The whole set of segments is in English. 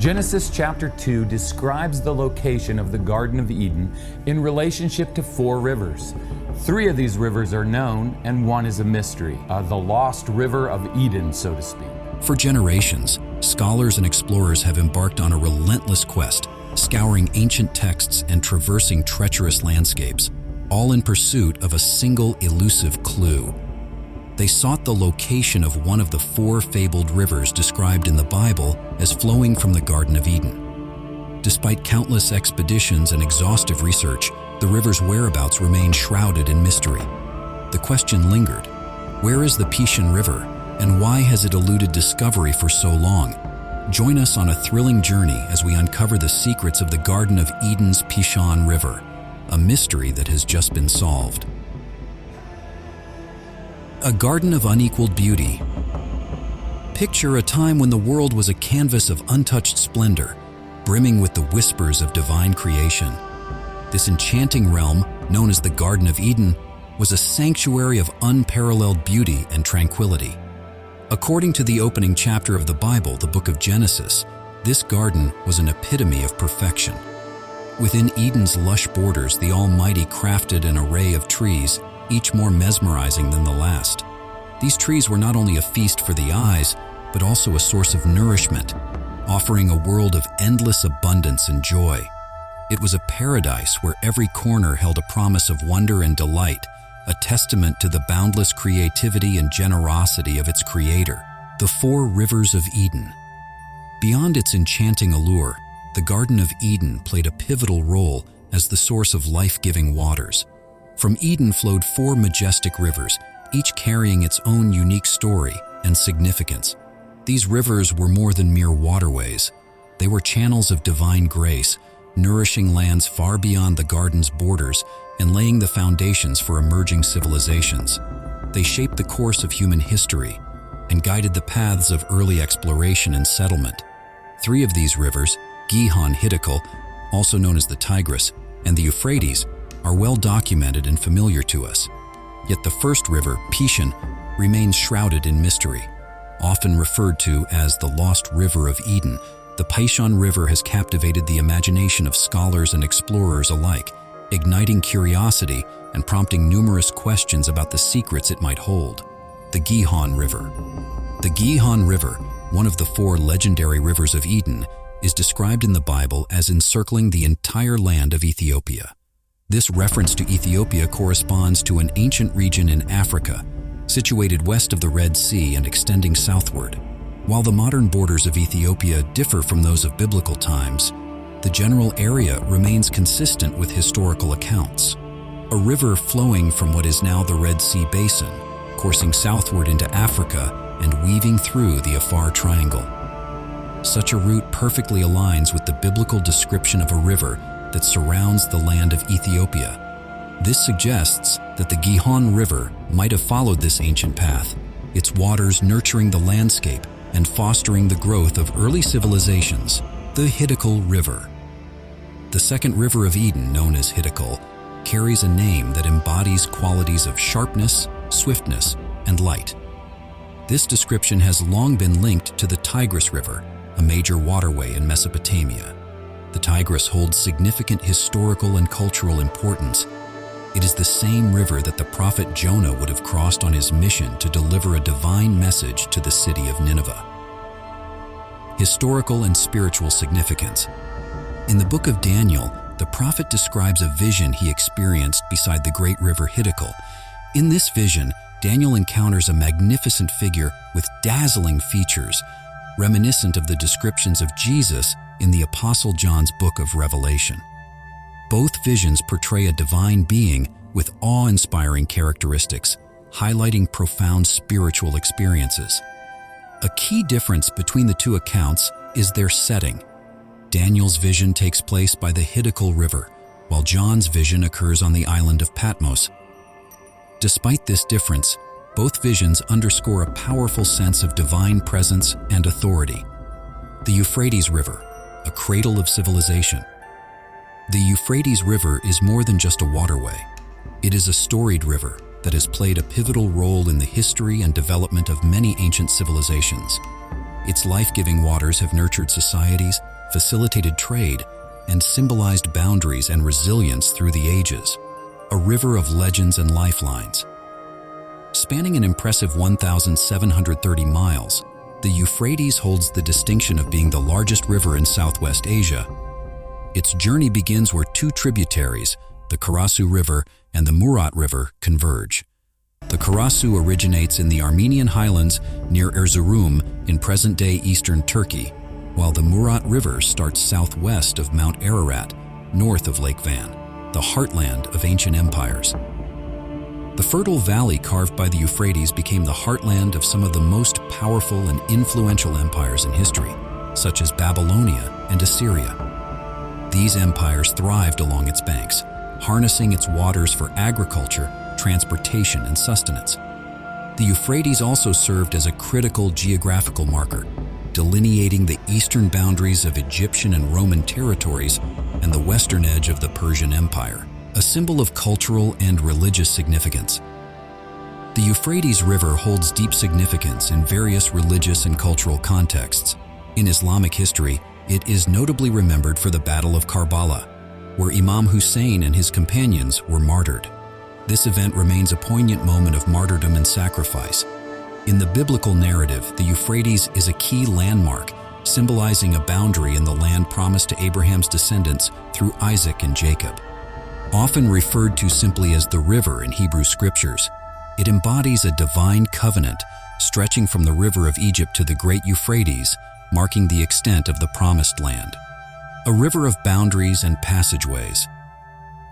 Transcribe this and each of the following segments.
Genesis chapter 2 describes the location of the Garden of Eden in relationship to 4 rivers. 3 of these rivers are known, and 1 is a mystery, the lost river of Eden, so to speak. For generations, scholars and explorers have embarked on a relentless quest, scouring ancient texts and traversing treacherous landscapes, all in pursuit of a single elusive clue. They sought the location of one of the 4 fabled rivers described in the Bible as flowing from the Garden of Eden. Despite countless expeditions and exhaustive research, the river's whereabouts remained shrouded in mystery. The question lingered: where is the Pishon River, and why has it eluded discovery for so long? Join us on a thrilling journey as we uncover the secrets of the Garden of Eden's Pishon River, a mystery that has just been solved. A garden of unequaled beauty. Picture a time when the world was a canvas of untouched splendor, brimming with the whispers of divine creation. This enchanting realm, known as the Garden of Eden, was a sanctuary of unparalleled beauty and tranquility. According to the opening chapter of the Bible, the book of Genesis, this garden was an epitome of perfection. Within Eden's lush borders, the Almighty crafted an array of trees, each more mesmerizing than the last. These trees were not only a feast for the eyes, but also a source of nourishment, offering a world of endless abundance and joy. It was a paradise where every corner held a promise of wonder and delight, a testament to the boundless creativity and generosity of its creator, the 4 rivers of Eden. Beyond its enchanting allure, the Garden of Eden played a pivotal role as the source of life-giving waters. From Eden flowed 4 majestic rivers, each carrying its own unique story and significance. These rivers were more than mere waterways. They were channels of divine grace, nourishing lands far beyond the garden's borders and laying the foundations for emerging civilizations. They shaped the course of human history and guided the paths of early exploration and settlement. 3 of these rivers, Gihon, Hiddakel, also known as the Tigris, and the Euphrates, are well documented and familiar to us. Yet the first river, Pichon, remains shrouded in mystery. Often referred to as the Lost River of Eden, the Pishon River has captivated the imagination of scholars and explorers alike, igniting curiosity and prompting numerous questions about the secrets it might hold. The Gihon River. The Gihon River, one of the 4 legendary rivers of Eden, is described in the Bible as encircling the entire land of Ethiopia. This reference to Ethiopia corresponds to an ancient region in Africa, situated west of the Red Sea and extending southward. While the modern borders of Ethiopia differ from those of biblical times, the general area remains consistent with historical accounts. A river flowing from what is now the Red Sea Basin, coursing southward into Africa and weaving through the Afar Triangle. Such a route perfectly aligns with the biblical description of a river that surrounds the land of Ethiopia. This suggests that the Gihon River might have followed this ancient path, its waters nurturing the landscape and fostering the growth of early civilizations. The Hiddakel River. The second river of Eden, known as Hiddakel, carries a name that embodies qualities of sharpness, swiftness, and light. This description has long been linked to the Tigris River, a major waterway in Mesopotamia. The Tigris holds significant historical and cultural importance. It is the same river that the prophet Jonah would have crossed on his mission to deliver a divine message to the city of Nineveh. Historical and spiritual significance. In the book of Daniel, the prophet describes a vision he experienced beside the great river Hiddakel. In this vision, Daniel encounters a magnificent figure with dazzling features, reminiscent of the descriptions of Jesus in the Apostle John's book of Revelation. Both visions portray a divine being with awe-inspiring characteristics, highlighting profound spiritual experiences. A key difference between the 2 accounts is their setting. Daniel's vision takes place by the Hiddakel River, while John's vision occurs on the island of Patmos. Despite this difference, both visions underscore a powerful sense of divine presence and authority. The Euphrates River, a cradle of civilization. The Euphrates River is more than just a waterway. It is a storied river that has played a pivotal role in the history and development of many ancient civilizations. Its life-giving waters have nurtured societies, facilitated trade and symbolized boundaries and resilience through the ages, a river of legends and lifelines. Spanning an impressive 1,730 miles, the Euphrates holds the distinction of being the largest river in Southwest Asia. Its journey begins where two tributaries, the Karasu River and the Murat River, converge. The Karasu originates in the Armenian highlands near Erzurum in present-day eastern Turkey, while the Murat River starts southwest of Mount Ararat, north of Lake Van, the heartland of ancient empires. The fertile valley carved by the Euphrates became the heartland of some of the most powerful and influential empires in history, such as Babylonia and Assyria. These empires thrived along its banks, harnessing its waters for agriculture, transportation, and sustenance. The Euphrates also served as a critical geographical marker, delineating the eastern boundaries of Egyptian and Roman territories and the western edge of the Persian Empire, a symbol of cultural and religious significance. The Euphrates River holds deep significance in various religious and cultural contexts. In Islamic history, it is notably remembered for the Battle of Karbala, where Imam Hussein and his companions were martyred. This event remains a poignant moment of martyrdom and sacrifice. In the biblical narrative, the Euphrates is a key landmark, symbolizing a boundary in the land promised to Abraham's descendants through Isaac and Jacob. Often referred to simply as the river in Hebrew scriptures, it embodies a divine covenant stretching from the river of Egypt to the great Euphrates, marking the extent of the promised land. A river of boundaries and passageways.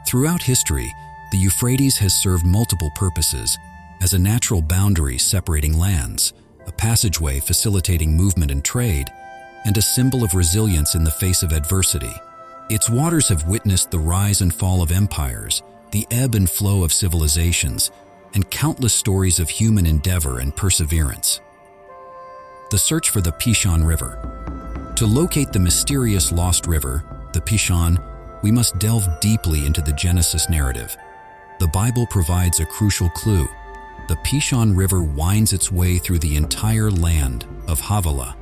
Throughout history, the Euphrates has served multiple purposes: as a natural boundary separating lands, a passageway facilitating movement and trade, and a symbol of resilience in the face of adversity. Its waters have witnessed the rise and fall of empires, the ebb and flow of civilizations, and countless stories of human endeavor and perseverance. The search for the Pishon River. To locate the mysterious lost river, the Pichon, we must delve deeply into the Genesis narrative. The Bible provides a crucial clue. The Pishon River winds its way through the entire land of Havilah.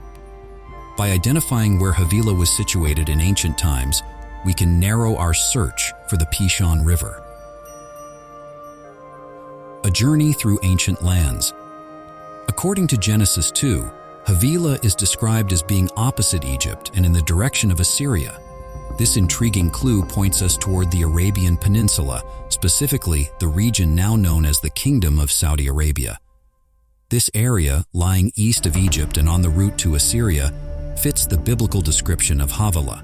By identifying where Havilah was situated in ancient times, we can narrow our search for the Pishon River. A journey through ancient lands. According to Genesis 2, Havilah is described as being opposite Egypt and in the direction of Assyria. This intriguing clue points us toward the Arabian Peninsula, specifically the region now known as the Kingdom of Saudi Arabia. This area, lying east of Egypt and on the route to Assyria, fits the biblical description of Havilah.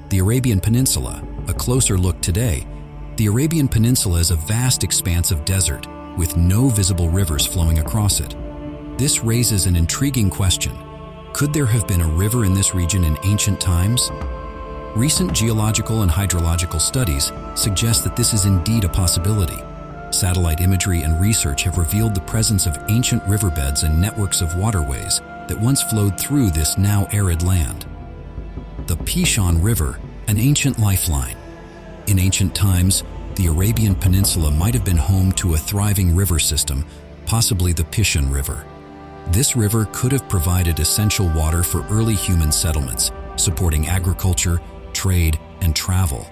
The Arabian Peninsula, a closer look today. The Arabian Peninsula is a vast expanse of desert, with no visible rivers flowing across it. This raises an intriguing question. Could there have been a river in this region in ancient times? Recent geological and hydrological studies suggest that this is indeed a possibility. Satellite imagery and research have revealed the presence of ancient riverbeds and networks of waterways that once flowed through this now arid land. The Pishon River, an ancient lifeline. In ancient times, the Arabian Peninsula might have been home to a thriving river system, possibly the Pishon River. This river could have provided essential water for early human settlements, supporting agriculture, trade, and travel.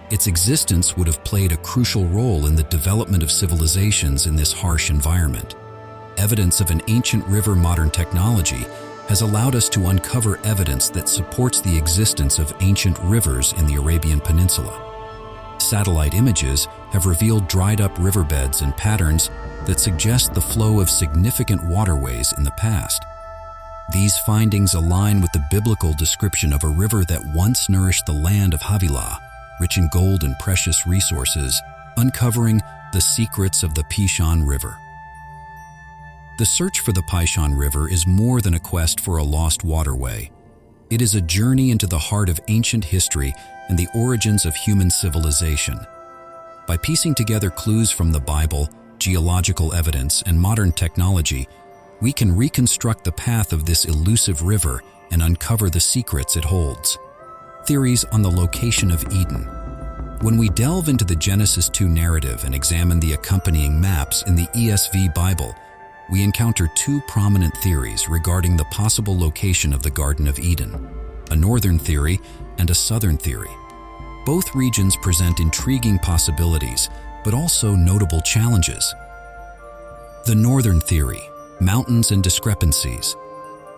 Its existence would have played a crucial role in the development of civilizations in this harsh environment. Evidence of an ancient river modern technology has allowed us to uncover evidence that supports the existence of ancient rivers in the Arabian Peninsula. Satellite images have revealed dried-up riverbeds and patterns that suggest the flow of significant waterways in the past. These findings align with the biblical description of a river that once nourished the land of Havilah, rich in gold and precious resources, uncovering the secrets of the Pishon River. The search for the Pishon River is more than a quest for a lost waterway. It is a journey into the heart of ancient history and the origins of human civilization. By piecing together clues from the Bible, geological evidence, and modern technology, we can reconstruct the path of this elusive river and uncover the secrets it holds. Theories on the location of Eden. When we delve into the Genesis 2 narrative and examine the accompanying maps in the ESV Bible, we encounter two prominent theories regarding the possible location of the Garden of Eden. a northern theory and a southern theory. Both regions present intriguing possibilities, but also notable challenges. The northern theory, mountains and discrepancies.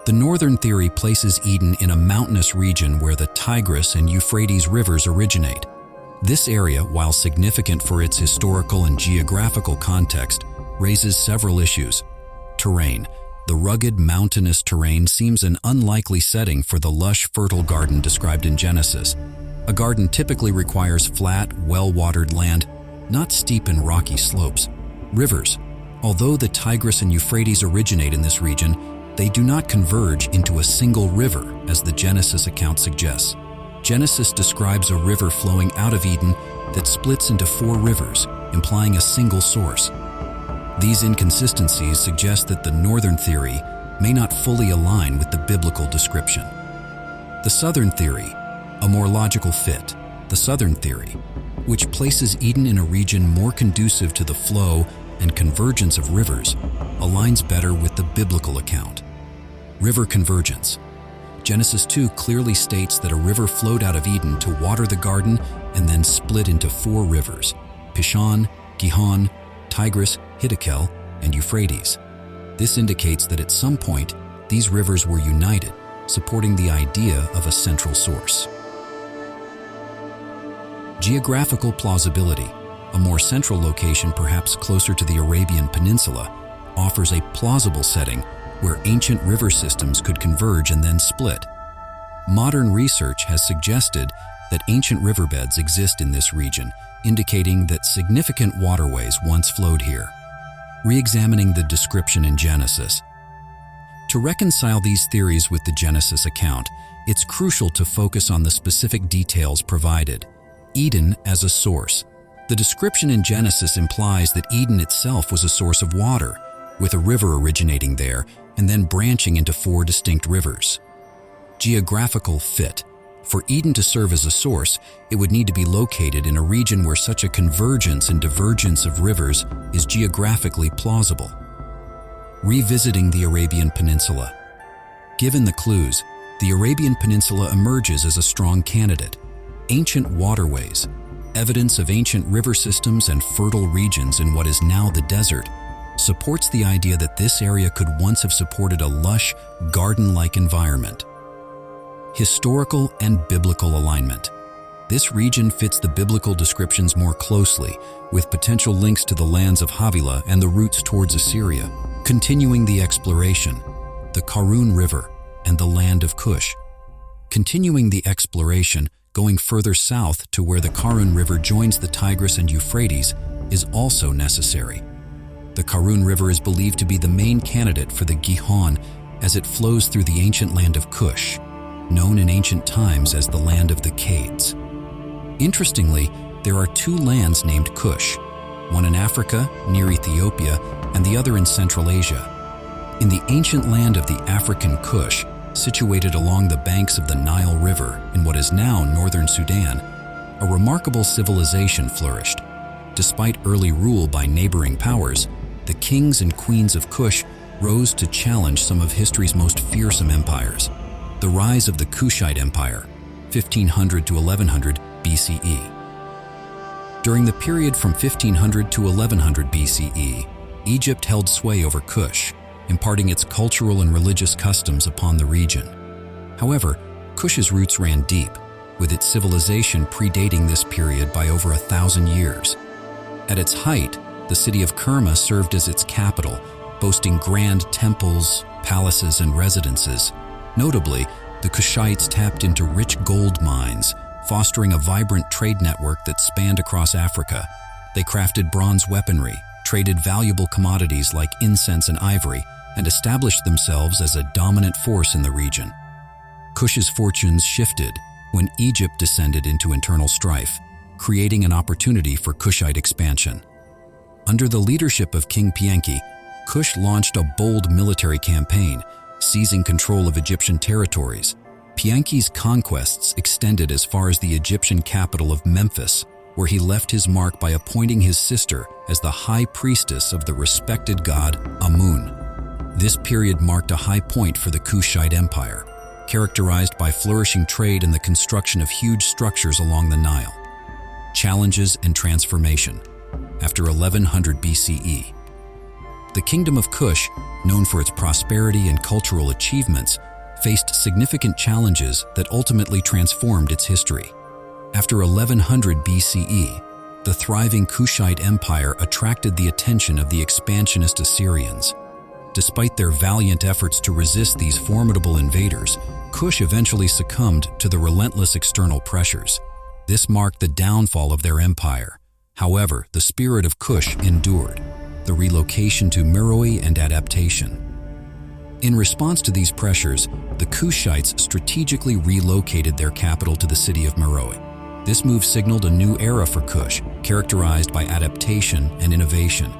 The northern theory places Eden in a mountainous region where the Tigris and Euphrates rivers originate. This area, while significant for its historical and geographical context, raises several issues. Terrain. The rugged, mountainous terrain seems an unlikely setting for the lush, fertile garden described in Genesis. A garden typically requires flat, well-watered land, not steep and rocky slopes. Rivers. Although the Tigris and Euphrates originate in this region, they do not converge into a single river, as the Genesis account suggests. Genesis describes a river flowing out of Eden that splits into 4 rivers, implying a single source. These inconsistencies suggest that the northern theory may not fully align with the biblical description. The southern theory, a more logical fit. The southern theory, which places Eden in a region more conducive to the flow and convergence of rivers, aligns better with the biblical account. River convergence. Genesis 2 clearly states that a river flowed out of Eden to water the garden and then split into 4 rivers: Pishon, Gihon, Tigris, Hiddakel, and Euphrates. This indicates that at some point, these rivers were united, supporting the idea of a central source. Geographical plausibility, a more central location perhaps closer to the Arabian Peninsula, offers a plausible setting where ancient river systems could converge and then split. Modern research has suggested that ancient riverbeds exist in this region, indicating that significant waterways once flowed here. Re-examining the description in Genesis. To reconcile these theories with the Genesis account, it's crucial to focus on the specific details provided. Eden as a source. The description in Genesis implies that Eden itself was a source of water, with a river originating there and then branching into 4 distinct rivers. Geographical fit. For Eden to serve as a source, it would need to be located in a region where such a convergence and divergence of rivers is geographically plausible. Revisiting the Arabian Peninsula. Given the clues, the Arabian Peninsula emerges as a strong candidate. Ancient waterways, evidence of ancient river systems and fertile regions in what is now the desert, supports the idea that this area could once have supported a lush, garden-like environment. Historical and biblical alignment. This region fits the biblical descriptions more closely, with potential links to the lands of Havilah and the routes towards Assyria. Continuing the exploration, the Karun River and the land of Kush. Continuing the exploration, going further south to where the Karun River joins the Tigris and Euphrates, is also necessary. The Karun River is believed to be the main candidate for the Gihon as it flows through the ancient land of Kush, known in ancient times as the land of the Cades. Interestingly, there are 2 lands named Kush, one in Africa, near Ethiopia, and the other in Central Asia. In the ancient land of the African Kush, situated along the banks of the Nile River in what is now northern Sudan, a remarkable civilization flourished. Despite early rule by neighboring powers, the kings and queens of Kush rose to challenge some of history's most fearsome empires. The rise of the Kushite Empire, 1500 to 1100 BCE. During the period from 1500 to 1100 BCE, Egypt held sway over Kush, imparting its cultural and religious customs upon the region. However, Kush's roots ran deep, with its civilization predating this period by over 1,000 years. At its height, the city of Kerma served as its capital, boasting grand temples, palaces, and residences. Notably, the Kushites tapped into rich gold mines, fostering a vibrant trade network that spanned across Africa. They crafted bronze weaponry, traded valuable commodities like incense and ivory, and established themselves as a dominant force in the region. Kush's fortunes shifted when Egypt descended into internal strife, creating an opportunity for Kushite expansion. Under the leadership of King Pienki, Kush launched a bold military campaign, seizing control of Egyptian territories. Pienki's conquests extended as far as the Egyptian capital of Memphis, where he left his mark by appointing his sister as the high priestess of the respected god Amun. This period marked a high point for the Kushite Empire. characterized by flourishing trade and the construction of huge structures along the Nile. Challenges and transformation. After 1100 BCE, the Kingdom of Kush, known for its prosperity and cultural achievements, faced significant challenges that ultimately transformed its history. After 1100 BCE, the thriving Kushite Empire attracted the attention of the expansionist Assyrians. Despite their valiant efforts to resist these formidable invaders, Kush eventually succumbed to the relentless external pressures. This marked the downfall of their empire. However, the spirit of Kush endured, the relocation to Meroe and adaptation. In response to these pressures, the Kushites strategically relocated their capital to the city of Meroe. This move signaled a new era for Kush, characterized by adaptation and innovation.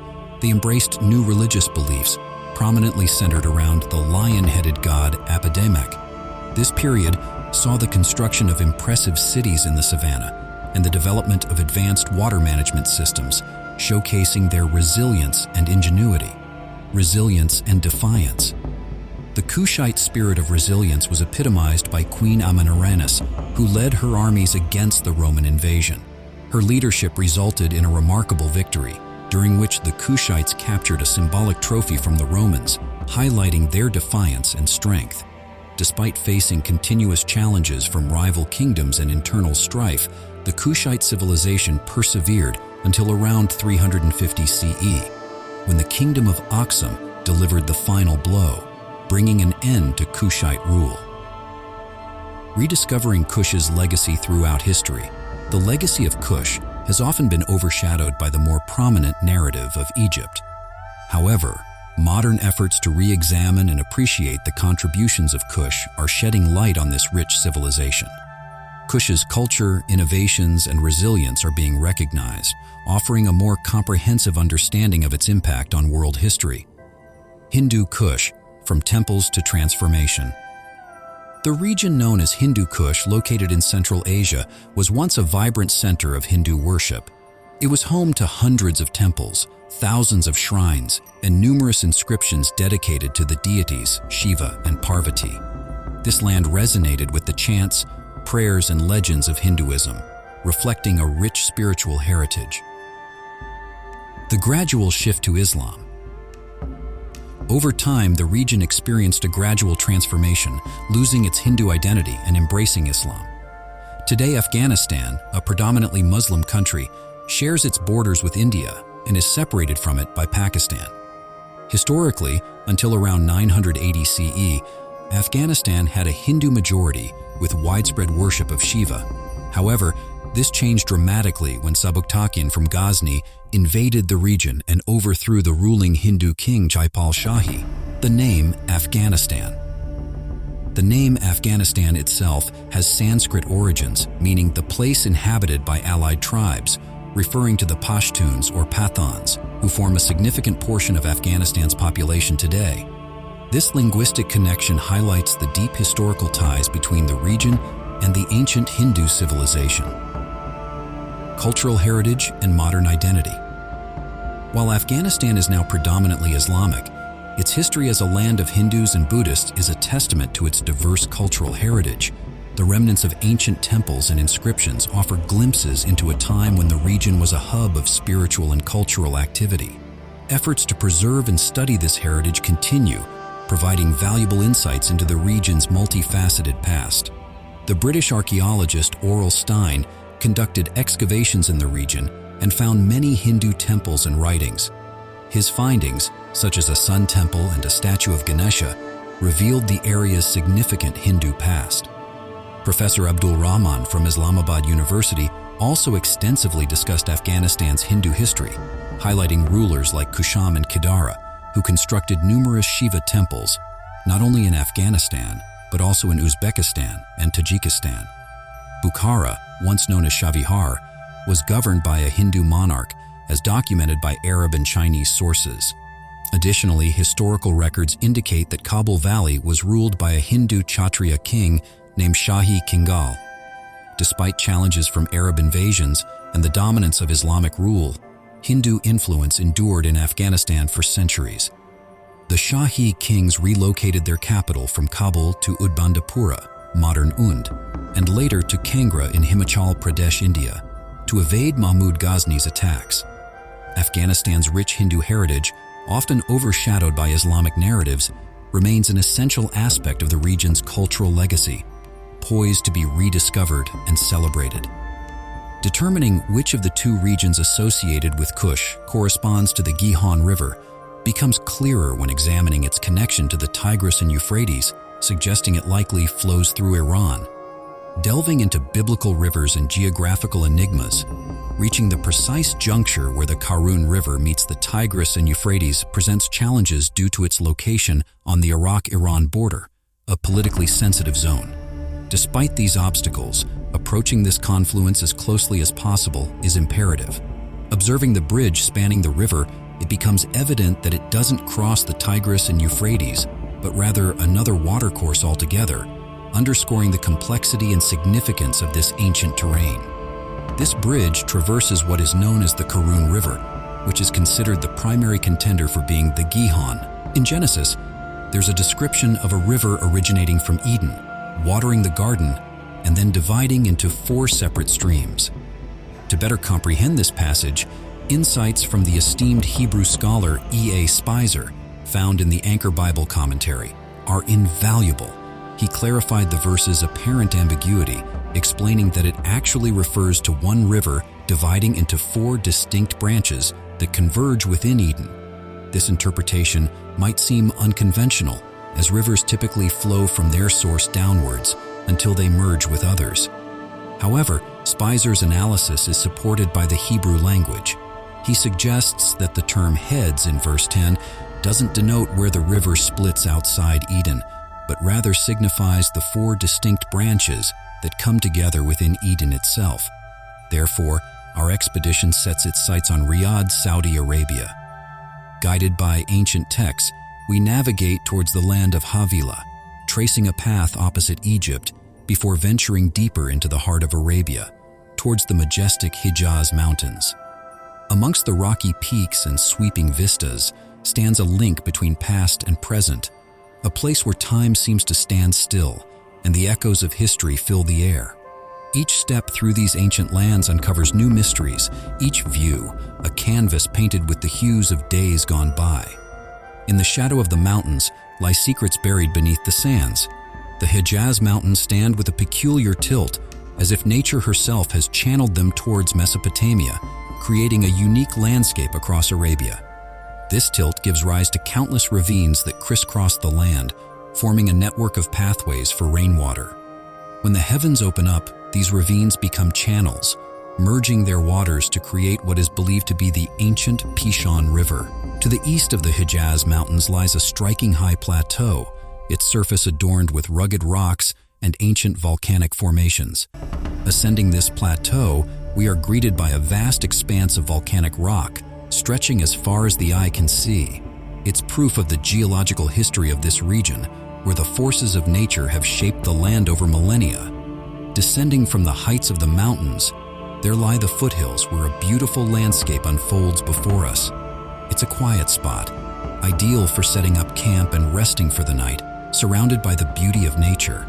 They embraced new religious beliefs, prominently centered around the lion-headed god Apedemek. This period saw the construction of impressive cities in the savannah and the development of advanced water management systems, showcasing their resilience and ingenuity. Resilience and defiance. The Kushite spirit of resilience was epitomized by Queen Amenarhanes, who led her armies against the Roman invasion. Her leadership resulted in a remarkable victory, during which the Kushites captured a symbolic trophy from the Romans, highlighting their defiance and strength. Despite facing continuous challenges from rival kingdoms and internal strife, the Kushite civilization persevered until around 350 CE, when the kingdom of Aksum delivered the final blow, bringing an end to Kushite rule. Rediscovering Kush's legacy throughout history, the legacy of Kush has often been overshadowed by the more prominent narrative of Egypt. However, modern efforts to re-examine and appreciate the contributions of Kush are shedding light on this rich civilization. Kush's culture, innovations, and resilience are being recognized, offering a more comprehensive understanding of its impact on world history. Hindu Kush, from temples to transformation. The region known as Hindu Kush, located in Central Asia, was once a vibrant center of Hindu worship. It was home to hundreds of temples, thousands of shrines, and numerous inscriptions dedicated to the deities Shiva and Parvati. This land resonated with the chants, prayers, and legends of Hinduism, reflecting a rich spiritual heritage. The gradual shift to Islam. Over time, the region experienced a gradual transformation, losing its Hindu identity and embracing Islam. Today, Afghanistan, a predominantly Muslim country, shares its borders with India and is separated from it by Pakistan. Historically, until around 980 CE, Afghanistan had a Hindu majority with widespread worship of Shiva. However, this changed dramatically when Subuktakian from Ghazni invaded the region and overthrew the ruling Hindu king Jaipal Shahi. The name Afghanistan. The name Afghanistan itself has Sanskrit origins, meaning the place inhabited by allied tribes, referring to the Pashtuns or Pathans, who form a significant portion of Afghanistan's population today. This linguistic connection highlights the deep historical ties between the region and the ancient Hindu civilization. Cultural heritage and modern identity. While Afghanistan is now predominantly Islamic, its history as a land of Hindus and Buddhists is a testament to its diverse cultural heritage. The remnants of ancient temples and inscriptions offer glimpses into a time when the region was a hub of spiritual and cultural activity. Efforts to preserve and study this heritage continue, providing valuable insights into the region's multifaceted past. The British archaeologist Aurel Stein conducted excavations in the region and found many Hindu temples and writings. His findings, such as a sun temple and a statue of Ganesha, revealed the area's significant Hindu past. Professor Abdul Rahman from Islamabad University also extensively discussed Afghanistan's Hindu history, highlighting rulers like Kusham and Kedara, who constructed numerous Shiva temples, not only in Afghanistan, but also in Uzbekistan and Tajikistan. Bukhara, once known as Shavihar, was governed by a Hindu monarch, as documented by Arab and Chinese sources. Additionally, historical records indicate that Kabul Valley was ruled by a Hindu Kshatriya king named Shahi Kingal. Despite challenges from Arab invasions and the dominance of Islamic rule, Hindu influence endured in Afghanistan for centuries. The Shahi kings relocated their capital from Kabul to Udbandapura, modern Und, and later to Kangra in Himachal Pradesh, India, to evade Mahmud Ghazni's attacks. Afghanistan's rich Hindu heritage, often overshadowed by Islamic narratives, remains an essential aspect of the region's cultural legacy, poised to be rediscovered and celebrated. Determining which of the two regions associated with Kush corresponds to the Gihon River becomes clearer when examining its connection to the Tigris and Euphrates, suggesting it likely flows through Iran. Delving into biblical rivers and geographical enigmas, reaching the precise juncture where the Karun River meets the Tigris and Euphrates presents challenges due to its location on the Iraq-Iran border, a politically sensitive zone. Despite these obstacles, approaching this confluence as closely as possible is imperative. Observing the bridge spanning the river, it becomes evident that it doesn't cross the Tigris and Euphrates, but rather another watercourse altogether, underscoring the complexity and significance of this ancient terrain. This bridge traverses what is known as the Karun River, which is considered the primary contender for being the Gihon. In Genesis, there's a description of a river originating from Eden, watering the garden, and then dividing into 4 separate streams. To better comprehend this passage, insights from the esteemed Hebrew scholar E.A. Spicer, found in the Anchor Bible commentary, are invaluable. He clarified the verse's apparent ambiguity, explaining that it actually refers to one river dividing into 4 distinct branches that converge within Eden. This interpretation might seem unconventional, as rivers typically flow from their source downwards until they merge with others. However, Spicer's analysis is supported by the Hebrew language. He suggests that the term heads in verse 10 doesn't denote where the river splits outside Eden, but rather signifies the 4 distinct branches that come together within Eden itself. Therefore, our expedition sets its sights on Riyadh, Saudi Arabia. Guided by ancient texts, we navigate towards the land of Havilah, tracing a path opposite Egypt before venturing deeper into the heart of Arabia, towards the majestic Hijaz Mountains. Amongst the rocky peaks and sweeping vistas stands a link between past and present, a place where time seems to stand still and the echoes of history fill the air. Each step through these ancient lands uncovers new mysteries, each view a canvas painted with the hues of days gone by. In the shadow of the mountains lie secrets buried beneath the sands. The Hijaz Mountains stand with a peculiar tilt, as if nature herself has channeled them towards Mesopotamia, creating a unique landscape across Arabia. This tilt gives rise to countless ravines that crisscross the land, forming a network of pathways for rainwater. When the heavens open up, these ravines become channels, merging their waters to create what is believed to be the ancient Pishon River. To the east of the Hijaz Mountains lies a striking high plateau, its surface adorned with rugged rocks and ancient volcanic formations. Ascending this plateau, we are greeted by a vast expanse of volcanic rock, stretching as far as the eye can see. It's proof of the geological history of this region, where the forces of nature have shaped the land over millennia. Descending from the heights of the mountains, there lie the foothills where a beautiful landscape unfolds before us. It's a quiet spot, ideal for setting up camp and resting for the night, surrounded by the beauty of nature.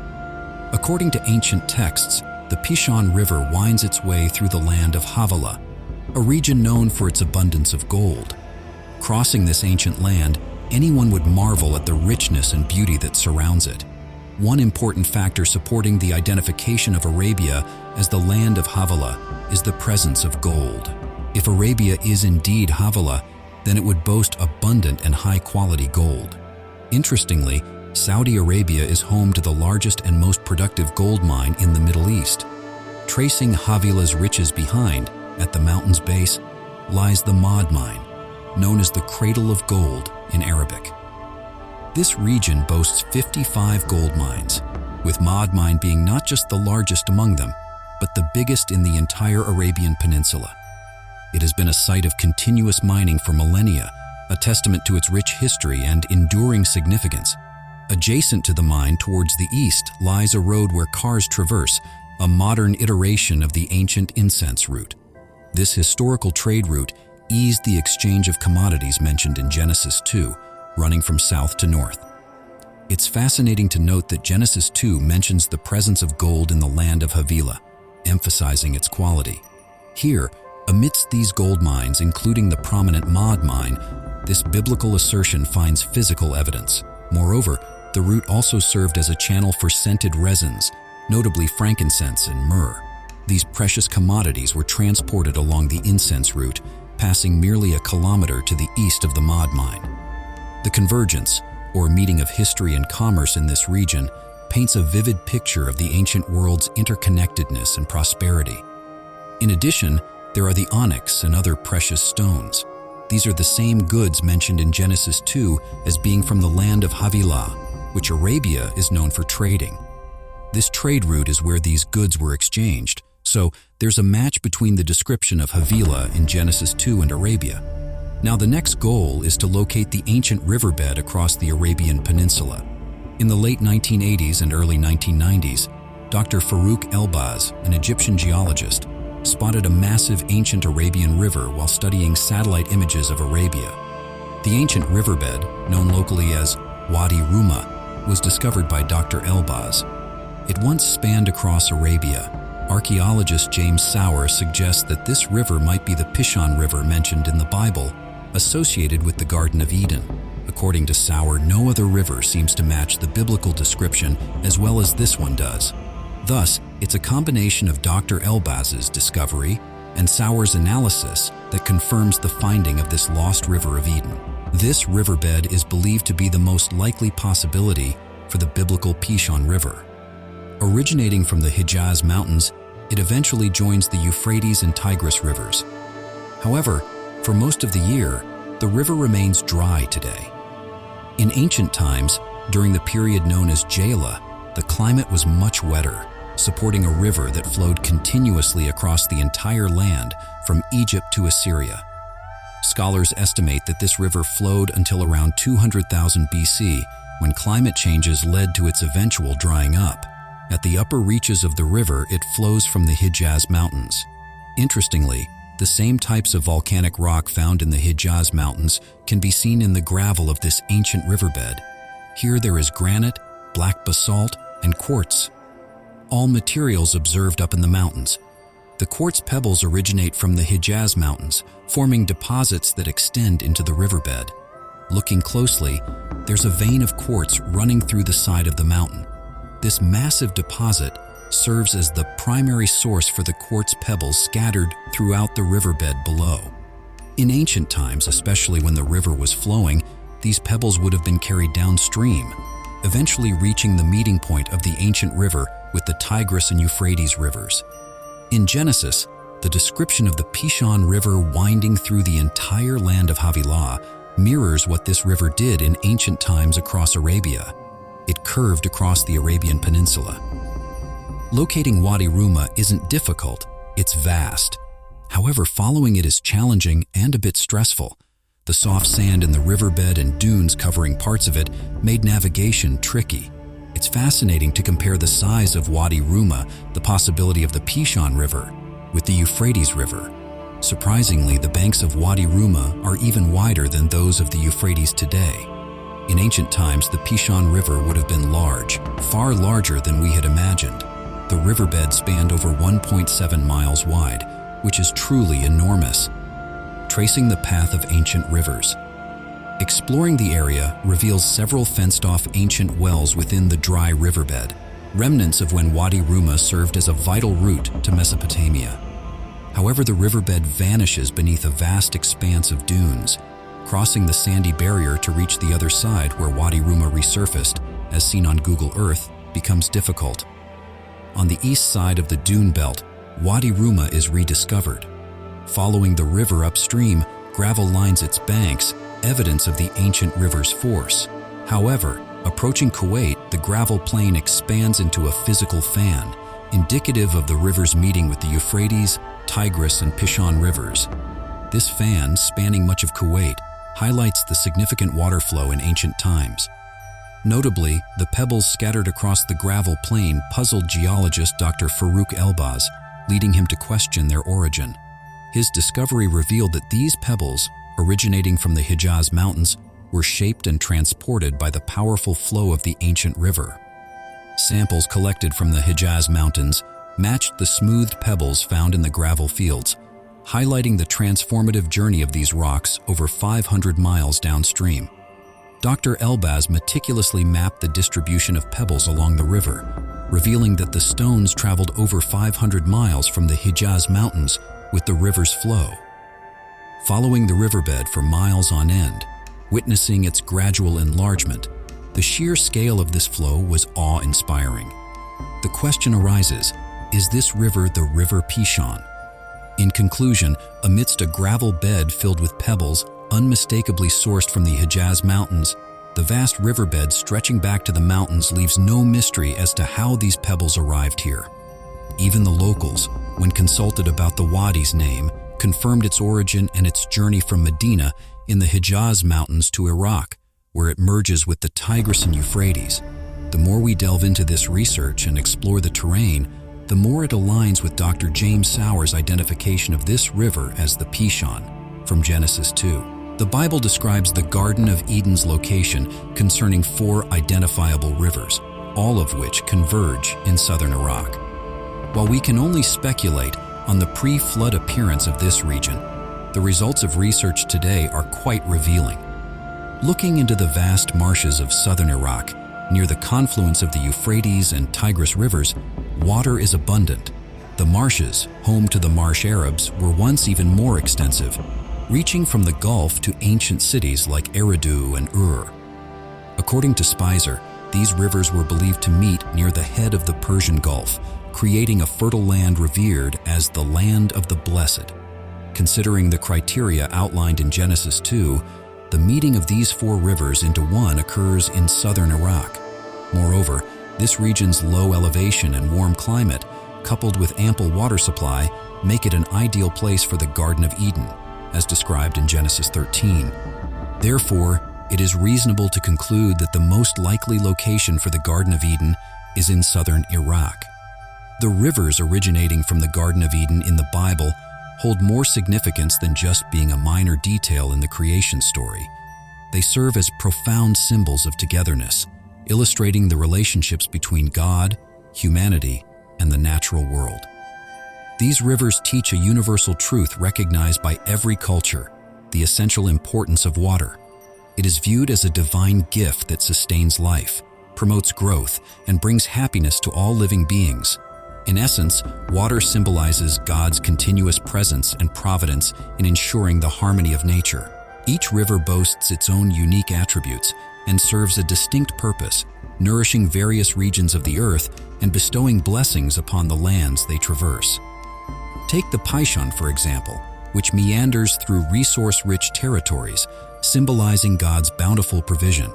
According to ancient texts, the Pishon River winds its way through the land of Havilah, a region known for its abundance of gold. Crossing this ancient land, anyone would marvel at the richness and beauty that surrounds it. One important factor supporting the identification of Arabia as the land of Havilah is the presence of gold. If Arabia is indeed Havilah, then it would boast abundant and high-quality gold. Interestingly, Saudi Arabia is home to the largest and most productive gold mine in the Middle East. Tracing Havilah's riches behind, at the mountain's base, lies the Ma'ad mine, known as the Cradle of Gold in Arabic. This region boasts 55 gold mines, with Ma'ad mine being not just the largest among them, but the biggest in the entire Arabian Peninsula. It has been a site of continuous mining for millennia, a testament to its rich history and enduring significance. Adjacent to the mine towards the east lies a road where cars traverse, a modern iteration of the ancient incense route. This historical trade route eased the exchange of commodities mentioned in Genesis 2, running from south to north. It's fascinating to note that Genesis 2 mentions the presence of gold in the land of Havilah, emphasizing its quality. Here, amidst these gold mines, including the prominent Mad mine, this biblical assertion finds physical evidence. Moreover, the route also served as a channel for scented resins, notably frankincense and myrrh. These precious commodities were transported along the incense route, passing merely a kilometer to the east of the Mad mine. The convergence, or meeting of history and commerce in this region, paints a vivid picture of the ancient world's interconnectedness and prosperity. In addition, there are the onyx and other precious stones. These are the same goods mentioned in Genesis 2 as being from the land of Havilah, which Arabia is known for trading. This trade route is where these goods were exchanged, so there's a match between the description of Havilah in Genesis 2 and Arabia. Now the next goal is to locate the ancient riverbed across the Arabian Peninsula. In the late 1980s and early 1990s, Dr. Farouk Elbaz, an Egyptian geologist, spotted a massive ancient Arabian river while studying satellite images of Arabia. The ancient riverbed, known locally as Wadi Ruma, was discovered by Dr. Elbaz. It once spanned across Arabia. Archaeologist James Sauer suggests that this river might be the Pishon River mentioned in the Bible, associated with the Garden of Eden. According to Sauer, no other river seems to match the biblical description as well as this one does. Thus, it's a combination of Dr. Elbaz's discovery and Sauer's analysis that confirms the finding of this lost river of Eden. This riverbed is believed to be the most likely possibility for the biblical Pishon River. Originating from the Hijaz Mountains, it eventually joins the Euphrates and Tigris rivers. However, for most of the year, the river remains dry today. In ancient times, during the period known as Jala, the climate was much wetter, supporting a river that flowed continuously across the entire land from Egypt to Assyria. Scholars estimate that this river flowed until around 200,000 BC, when climate changes led to its eventual drying up. At the upper reaches of the river, it flows from the Hijaz Mountains. Interestingly, the same types of volcanic rock found in the Hijaz Mountains can be seen in the gravel of this ancient riverbed. Here there is granite, black basalt, and quartz, all materials observed up in the mountains. The quartz pebbles originate from the Hijaz Mountains, forming deposits that extend into the riverbed. Looking closely, there's a vein of quartz running through the side of the mountain. This massive deposit serves as the primary source for the quartz pebbles scattered throughout the riverbed below. In ancient times, especially when the river was flowing, these pebbles would have been carried downstream, eventually reaching the meeting point of the ancient river with the Tigris and Euphrates rivers. In Genesis, the description of the Pishon River winding through the entire land of Havilah mirrors what this river did in ancient times across Arabia. It curved across the Arabian Peninsula. Locating Wadi Ruma isn't difficult, it's vast. However, following it is challenging and a bit stressful. The soft sand in the riverbed and dunes covering parts of it made navigation tricky. It's fascinating to compare the size of Wadi Ruma, the possibility of the Pishon River, with the Euphrates River. Surprisingly, the banks of Wadi Ruma are even wider than those of the Euphrates today. In ancient times, the Pishon River would have been large, far larger than we had imagined. The riverbed spanned over 1.7 miles wide, which is truly enormous. Tracing the path of ancient rivers. Exploring the area reveals several fenced-off ancient wells within the dry riverbed, remnants of when Wadi Ruma served as a vital route to Mesopotamia. However, the riverbed vanishes beneath a vast expanse of dunes. Crossing the sandy barrier to reach the other side where Wadi Ruma resurfaced, as seen on Google Earth, becomes difficult. On the east side of the dune belt, Wadi Ruma is rediscovered. Following the river upstream, gravel lines its banks, evidence of the ancient river's force. However, approaching Kuwait, the gravel plain expands into a physical fan, indicative of the river's meeting with the Euphrates, Tigris, and Pishon rivers. This fan, spanning much of Kuwait, highlights the significant water flow in ancient times. Notably, the pebbles scattered across the gravel plain puzzled geologist Dr. Farouk Elbaz, leading him to question their origin. His discovery revealed that these pebbles, originating from the Hijaz Mountains, were shaped and transported by the powerful flow of the ancient river. Samples collected from the Hijaz Mountains matched the smoothed pebbles found in the gravel fields, highlighting the transformative journey of these rocks over 500 miles downstream. Dr. Elbaz meticulously mapped the distribution of pebbles along the river, revealing that the stones traveled over 500 miles from the Hijaz Mountains with the river's flow. Following the riverbed for miles on end, witnessing its gradual enlargement, the sheer scale of this flow was awe-inspiring. The question arises, is this river the River Pichon? In conclusion, amidst a gravel bed filled with pebbles, unmistakably sourced from the Hijaz Mountains, the vast riverbed stretching back to the mountains leaves no mystery as to how these pebbles arrived here. Even the locals, when consulted about the wadi's name, confirmed its origin and its journey from Medina in the Hijaz Mountains to Iraq, where it merges with the Tigris and Euphrates. The more we delve into this research and explore the terrain, the more it aligns with Dr. James Sauer's identification of this river as the Pichon from Genesis 2. The Bible describes the Garden of Eden's location concerning 4 identifiable rivers, all of which converge in southern Iraq. While we can only speculate on the pre-flood appearance of this region, the results of research today are quite revealing. Looking into the vast marshes of southern Iraq, near the confluence of the Euphrates and Tigris rivers, water is abundant. The marshes, home to the Marsh Arabs, were once even more extensive, reaching from the Gulf to ancient cities like Eridu and Ur. According to Spicer, these rivers were believed to meet near the head of the Persian Gulf, creating a fertile land revered as the Land of the Blessed. Considering the criteria outlined in Genesis 2, the meeting of these 4 rivers into one occurs in southern Iraq. Moreover, this region's low elevation and warm climate, coupled with ample water supply, make it an ideal place for the Garden of Eden, as described in Genesis 13. Therefore, it is reasonable to conclude that the most likely location for the Garden of Eden is in southern Iraq. The rivers originating from the Garden of Eden in the Bible hold more significance than just being a minor detail in the creation story. They serve as profound symbols of togetherness, illustrating the relationships between God, humanity, and the natural world. These rivers teach a universal truth recognized by every culture, the essential importance of water. It is viewed as a divine gift that sustains life, promotes growth, and brings happiness to all living beings. In essence, water symbolizes God's continuous presence and providence in ensuring the harmony of nature. Each river boasts its own unique attributes and serves a distinct purpose, nourishing various regions of the earth and bestowing blessings upon the lands they traverse. Take the Pichon, for example, which meanders through resource-rich territories, symbolizing God's bountiful provision.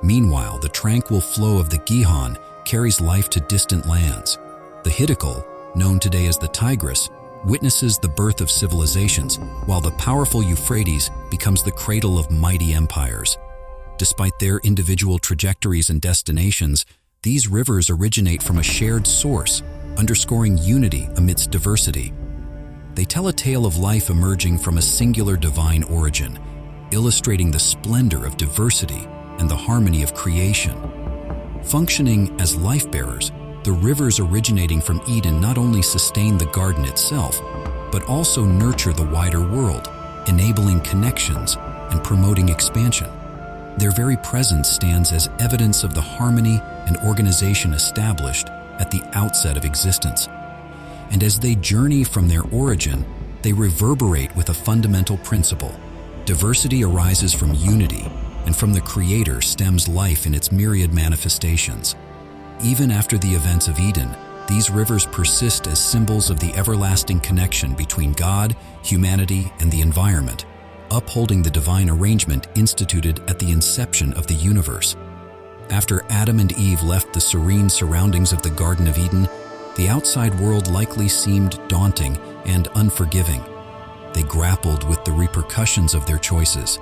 Meanwhile, the tranquil flow of the Gihon carries life to distant lands. The Hiddakel, known today as the Tigris, witnesses the birth of civilizations, while the powerful Euphrates becomes the cradle of mighty empires. Despite their individual trajectories and destinations, these rivers originate from a shared source, underscoring unity amidst diversity. They tell a tale of life emerging from a singular divine origin, illustrating the splendor of diversity and the harmony of creation. Functioning as life-bearers, the rivers originating from Eden not only sustain the garden itself, but also nurture the wider world, enabling connections and promoting expansion. Their very presence stands as evidence of the harmony and organization established at the outset of existence. And as they journey from their origin, they reverberate with a fundamental principle. Diversity arises from unity, and from the Creator stems life in its myriad manifestations. Even after the events of Eden, these rivers persist as symbols of the everlasting connection between God, humanity, and the environment, upholding the divine arrangement instituted at the inception of the universe. After Adam and Eve left the serene surroundings of the Garden of Eden, the outside world likely seemed daunting and unforgiving. They grappled with the repercussions of their choices,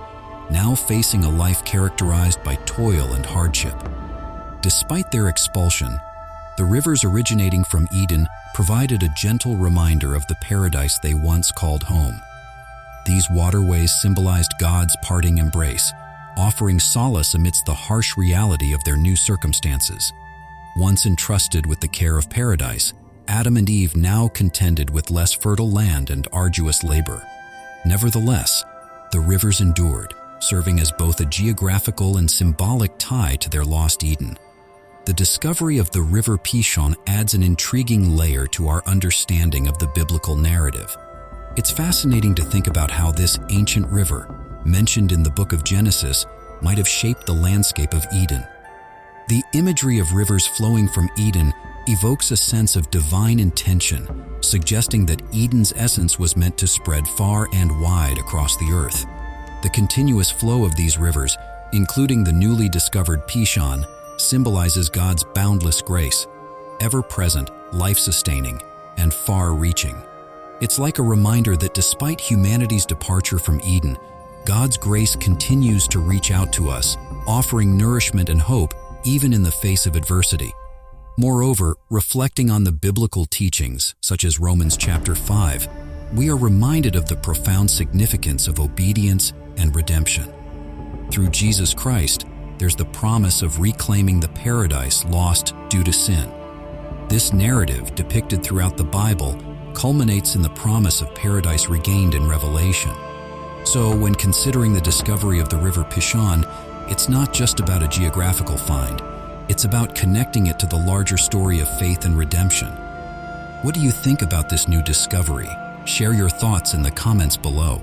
now facing a life characterized by toil and hardship. Despite their expulsion, the rivers originating from Eden provided a gentle reminder of the paradise they once called home. These waterways symbolized God's parting embrace, offering solace amidst the harsh reality of their new circumstances. Once entrusted with the care of paradise, Adam and Eve now contended with less fertile land and arduous labor. Nevertheless, the rivers endured, serving as both a geographical and symbolic tie to their lost Eden. The discovery of the river Pichon adds an intriguing layer to our understanding of the biblical narrative. It's fascinating to think about how this ancient river, mentioned in the book of Genesis, might have shaped the landscape of Eden. The imagery of rivers flowing from Eden evokes a sense of divine intention, suggesting that Eden's essence was meant to spread far and wide across the earth. The continuous flow of these rivers, including the newly discovered Pichon, symbolizes God's boundless grace, ever-present, life-sustaining, and far-reaching. It's like a reminder that despite humanity's departure from Eden, God's grace continues to reach out to us, offering nourishment and hope even in the face of adversity. Moreover, reflecting on the biblical teachings, such as Romans chapter 5, we are reminded of the profound significance of obedience and redemption. Through Jesus Christ, there's the promise of reclaiming the paradise lost due to sin. This narrative, depicted throughout the Bible, culminates in the promise of paradise regained in Revelation. So, when considering the discovery of the river Pichon, it's not just about a geographical find. It's about connecting it to the larger story of faith and redemption. What do you think about this new discovery? Share your thoughts in the comments below.